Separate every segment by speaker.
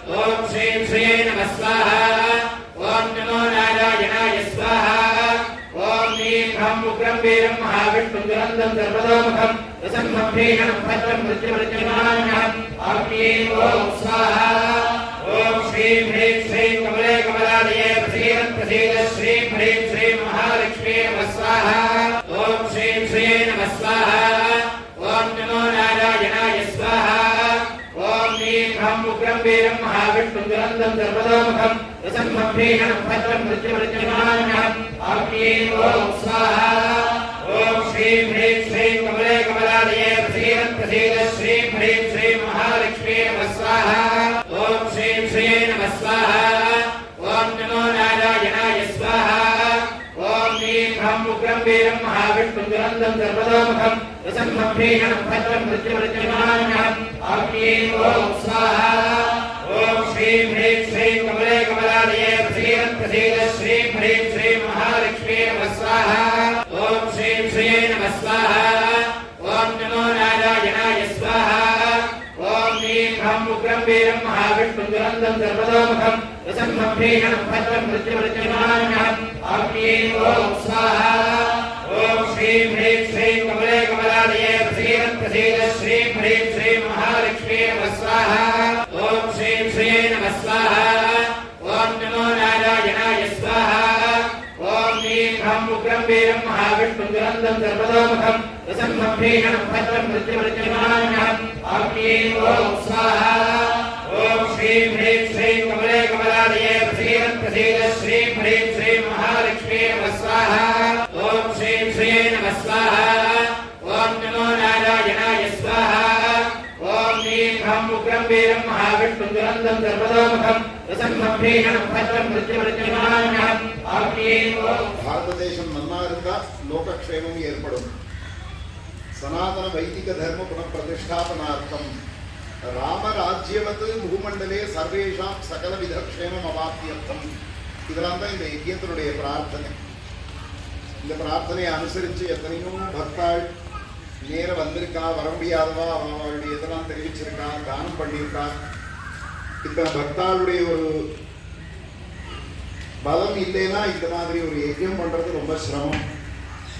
Speaker 1: ओम श्रीं श्रिये नमः स्वाहा। ओम नमो नारायणाय स्वाहा। ओम नीं भ्रं उग्रं वीरं महाविष्णुं दुरन्तं सर्वतोमुखं रसंभीषणं भद्रं मृत्युमृत्युमान्यहम् आप्ये ओम स्वाहा। ओम श्रीं ह्रीं श्रीं कमले कमलालये प्रसीद प्रसीद श्रीं ह्रीं श्रीं महालक्ष्मी नमः स्वाहा। ओम श्रीं श्रिये नमः स्वाहा। ओम नमो नारायणाय स्वाहा। ओम नीं भ्रं उग्रं वीरं महाविष्णुं दुरन्तं सर्वतोमुखं रसंभीषणं भद्रं मृत्युमृत्युमान्यहम् आप्ये ओम स्वाहा। ओम श्रीं ह्रीं श्रीं कमले कमलालये प्रसीद प्रसीद श्रीं ह्रीं श्रीं महालक्ष्मी नमः स्वाहा। ओम श्रीं श्रिये नमः स्वाहा। ओम नमो नारायणाय स्वाहा। ओम नीं भ्रं उग्रं वीरं महाविष्णुं दुरन्तं सर्वतोमुखं रसंभीषणं भद्रं मृत्युमृत्युमान्यहम् आप्ये ओम स्वाहा। ओम श्रीं ह्रीं श्रीं कमले कमलालये प्रसीद प्रसीद श्रीं ह्रीं श्रीं महालक्ष्मी नमः स्वाहा। ओम श्रीं श्रिये नमः स्वाहा। ओम नमो नारायणाय स्वाहा। ओम नीं भ्रं उग्रं वीरं महाविष्णुं दुरन्तं सर्वतोमुखं रसंभीषणं भद्रं मृत्युमृत्युमान्यहम् आप्ये ओम स्वाहा। ओम श्रीं ह्रीं श्रीं कमले कमलालये प्रसीद प्रसीद श्रीं ह्रीं श्रीं महालक्ष्मी नमः स्वाहा। ओम श्रीं श्रिये नमः स्वाहा। ओम नमो नारायणाय स्वाहा। ओम नीं भ्रं उग्रं वीरं महाविष्णुं दुरन्तं सर्वतोमुखं रसंभीषणं भद्रं मृत्युमृत्युमान्यहम् आप्ये ओम स्वाहा। ओम श्रीं ह्रीं श्रीं कमले कमलालये प्रसीद प्रसीद श्रीं ह्रीं श्रीं महालक्ष्मी नमः स्वाहा। ओम श्रीं श्रिये नमः स्वाहा। ओम नमो नारायणाय स्वाहा। ओम नीं भ्रं उग्रं वीरं महाविष्णुं दुरन्तं सर्वतोमुखं रसंभीषणं भद्रं मृत्युमृत्युमान्यहम् आप्ये ओम।
Speaker 2: भारतदेशं नन्नारुंदा लोकक्षेमं ஏற்படும் सनातन वैदिक धर्म पुनः प्रतिष्ठापनार्थं रामराज्यवत् भूमंडले सर्वेषां सकलविध क्षेमम् अवाप्त्यर्थम् இதெல்லாம் தான் இந்த யஜ்ஞத்தினுடைய பிரார்த்தனை. இந்த பிரார்த்தனையை அனுசரித்து எத்தனையோ பக்தாள் நேர வந்திருக்கா, வர முடியாதவா அவளுடைய இதெல்லாம் தெரிவிச்சிருக்கா, தானம் பண்ணியிருக்கா. இத்தனை பக்தாளுடைய ஒரு பலம் இல்லைன்னா இந்த மாதிரி ஒரு யஜ்ஞம் பண்றது ரொம்ப சிரமம்.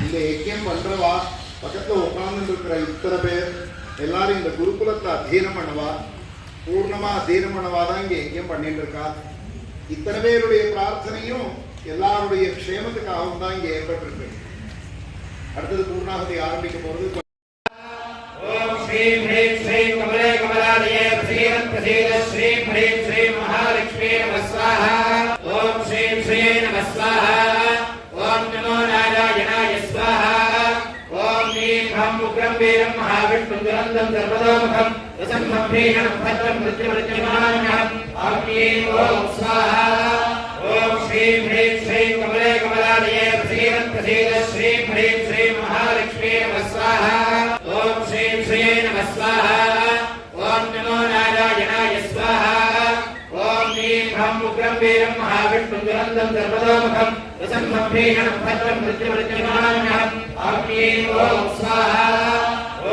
Speaker 2: இந்த யஜ்ஞம் பண்றவா பக்கத்தில் உட்கார்ந்து இருக்கிற இத்தனை பேர் எல்லாரும் இந்த குருகுலத்தை அத்தியனம் பண்ணவா, பூர்ணமா அத்தியனம் பண்ணவா தான் இங்கே யஜ்ஞம் பண்ணிட்டு இருக்கா. இத்தனை பேருடைய பிரார்த்தனையும் எல்லாருடைய க்ஷேமத்துக்காகவும் தான் இங்கே ஏற்பட்டிருக்கு. அடுத்தது பூர்ணாகத்தை ஆரம்பிக்க போறது.
Speaker 1: ஓம் ஸ்ரீம் ஹ்ரீம் ஸ்ரீம் கமலே கமலாலயே பிரசீத பிரசீத ஸ்ரீம் ஹ்ரீம் ஸ்ரீம் மகாலட்சுமி நமः ஸ்வாஹா. ஓம் ஸ்ரீம் ஸ்ரீயே நமः ஸ்வாஹா. ஓம் நமோ நாராயணாய ஸ்வாஹா. ஓம் நீம் பம் உக்ரம் வீரம் மகாவிஷ்ணும் துரந்தம் சர்வதோமுகம் ரசம்பீஷணம் பத்ரம் மிருத்யுமருத்யுமான்யஹம் ஆப்யே ஓம் ஸ்வாஹா. ஓம் ஸ்ரீம் ஹ்ரீம் ஸ்ரீம் கமலே கமலாலயே பிரசீத பிரசீத ஸ்ரீம் ஹ்ரீம் ஸ்ரீம் மகாலட்சுமி நமः ஸ்வாஹா. ஓம் ஸ்ரீம் ஸ்ரீயே நமः ஸ்வாஹா. ஓம் நமோ நாராயணாய ஸ்வாஹா. ஓம் நீம் பம் உக்ரம் வீரம் மகாவிஷ்ணும் துரந்தம் சர்வதோமுகம் ரசம்பீஷணம் பத்ரம் மிருத்யுமருத்யுமான்யஹம் ஆப்யே ஓம் ஸ்வாஹா.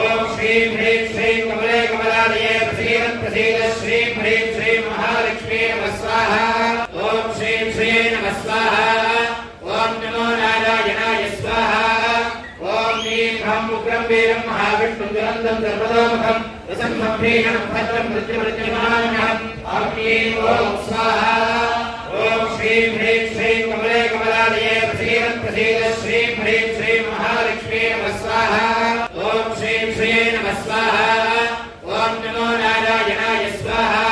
Speaker 1: ஓம் ஸ்ரீம் ஹ்ரீம் ஸ்ரீம் கமலே கமலாலயே பிரசீத பிரசீத ஸ்ரீம் ஹ்ரீம் ஸ்ரீம் மகாலட்சுமி நமः ஸ்வாஹா. ஓம் ஸ்ரீம் ஸ்ரீயே நமः ஸ்வாஹா. ஓம் நமோ நாராயணாய ஸ்வாஹா. ஓம் நீம் பம் உக்ரம் வீரம் மகாவிஷ்ணும் துரந்தம் சர்வதோமுகம் ரசம்பீஷணம் பத்ரம் மிருத்யுமருத்யுமான்யஹம் ஆப்யே ஓம் ஸ்வாஹா. ஓம் ஸ்ரீம் ஹ்ரீம் ஸ்ரீம் கமலே கமலாலயே பிரசீத பிரசீத ஸ்ரீம் ஹ்ரீம் ஸ்ரீம் மகாலட்சுமி நமः ஸ்வாஹா. ஓம் ஸ்ரீம் ஸ்ரீயே நமः ஸ்வாஹா. ஓம் நமோ நாராயணாய ஸ்வாஹா.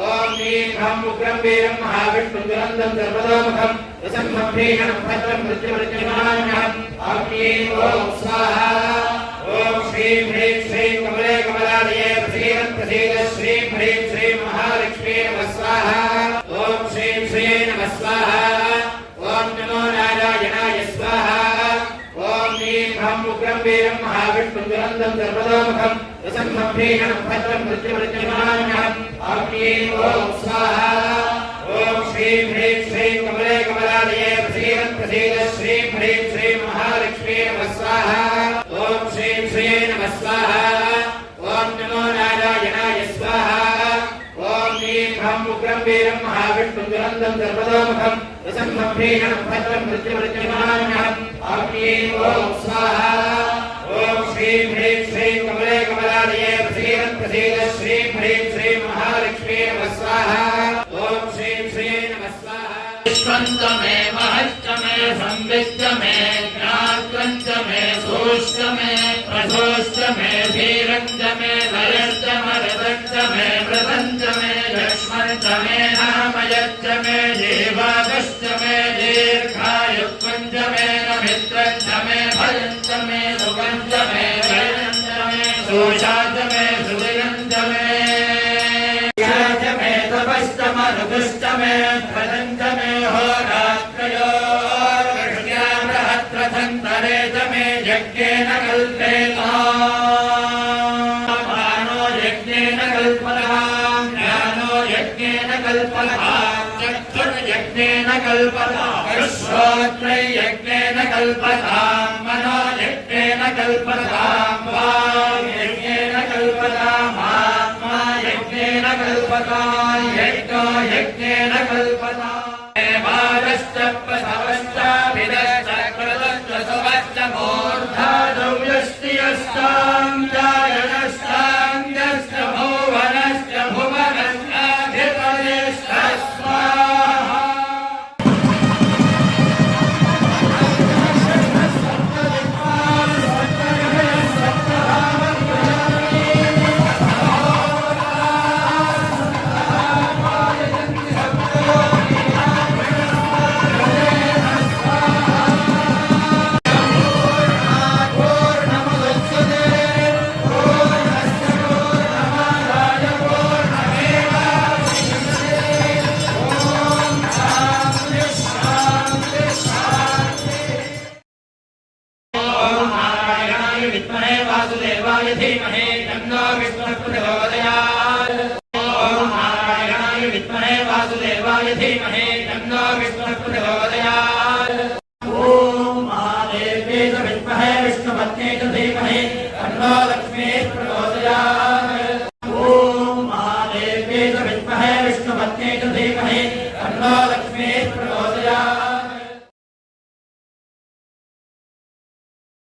Speaker 1: ஓம் நீம் பம் உக்ரம் வீரம் மகாவிஷ்ணும் துரந்தம் சர்வதோமுகம் ரசம்பீஷணம் பத்ரம் மிருத்யுமருத்யுமான்யஹம் ஆப்யே ஓம் ஸ்வாஹா. ஓம் ஸ்ரீம் ஹ்ரீம் ஸ்ரீம் கமலே கமலாலயே பிரசீத பிரசீத ஸ்ரீம் ஹ்ரீம் ஸ்ரீம் மகாலட்சுமி நமः ஸ்வாஹா. ஓம் ஸ்ரீம் ஸ்ரீயே நமः ஸ்வாஹா. ஓம் நமோ நாராயணாய ஸ்வாஹா. ஓம் நீம் பம் உக்ரம் வீரம் மகாவிஷ்ணும் துரந்தம் சர்வதோமுகம் ரசம்பீஷணம் பத்ரம் மிருத்யுமருத்யுமான்யஹம் ஆப்யே ஓம் ஸ்வாஹா. ஓம் ஸ்ரீம் ஹ்ரீம் ஸ்ரீம் கமலே கமலாலயே பிரசீத பிரசீத ஸ்ரீம் ஹ்ரீம் ஸ்ரீம் மகாலட்சுமி நமः ஸ்வாஹா. ஓம் ஸ்ரீம் ஸ்ரீயே நமः ஸ்வாஹா. ஓம் நமோ நாராயணாய ஸ்வாஹா. ஓம் நீம் பம் गम्भीरं महाविष्णुं दुरन्तं सर्वतोमुखं रसम्भीनं भद्रं मृत्युमृत्युमान्यहम् आग्नेये ॐ स्वाहा ॐ श्रीं ह्रीं श्रीं कमले कमलालये प्रसीद श्रीं ह्रीं श्रीं महालक्ष्मी नमः स्वाहा ॐ श्रीं श्रीं नमः स्वाहा विश्वञ्च मे महश्च मे संविच्च मे ज्ञात्वञ्च मे सोश्च मे प्रसोश्च मे धीरञ्च मे लयश्च मरतञ्च मे व्रतञ्च मे लक्ष्मणञ्च मे नामयश्च मे देवादश्च मे दीर्घायुत्वञ्च मे नमित्रञ्च मे भयञ्च मे सुखञ्च मे जयञ्च मे सोषाञ्च मे सुदयञ्च मे याच मे तपश्च मरुदश्च मे ध्वजञ्च मे होरात्रयोर्वृष्ट्यामृहत्रथन्तरे च मे यज्ञेन कल्पेतानो यज्ञेन कल्पताम् ज्ञानो यज्ञेन कल्पताम् चक्षुर्यज्ञेन कल्पताम् श्रोत्रै यज्ञेन कल्पताम् मनो यज्ञेन कल्पताम् वाक् यज्ञेन कल्पताम् आत्मा यज्ञेन कल्पताम् यज्ञो यज्ञेन कल्पताम् देवादश्च प्रसवश्च विदश्च कृतश्च सुवश्च मूर्धादव्यस्तियश्चाम् जायनश्चान्यश्च भुवनश्च भुवनश्चाधिपतिश्च स्वाहा वासुदेवाय धीमहि तन्नो विष्णुः प्रचोदयात् ॐ नारायणाय विद्महे वासुदेवाय धीमहि तन्नो विष्णुः प्रचोदयात्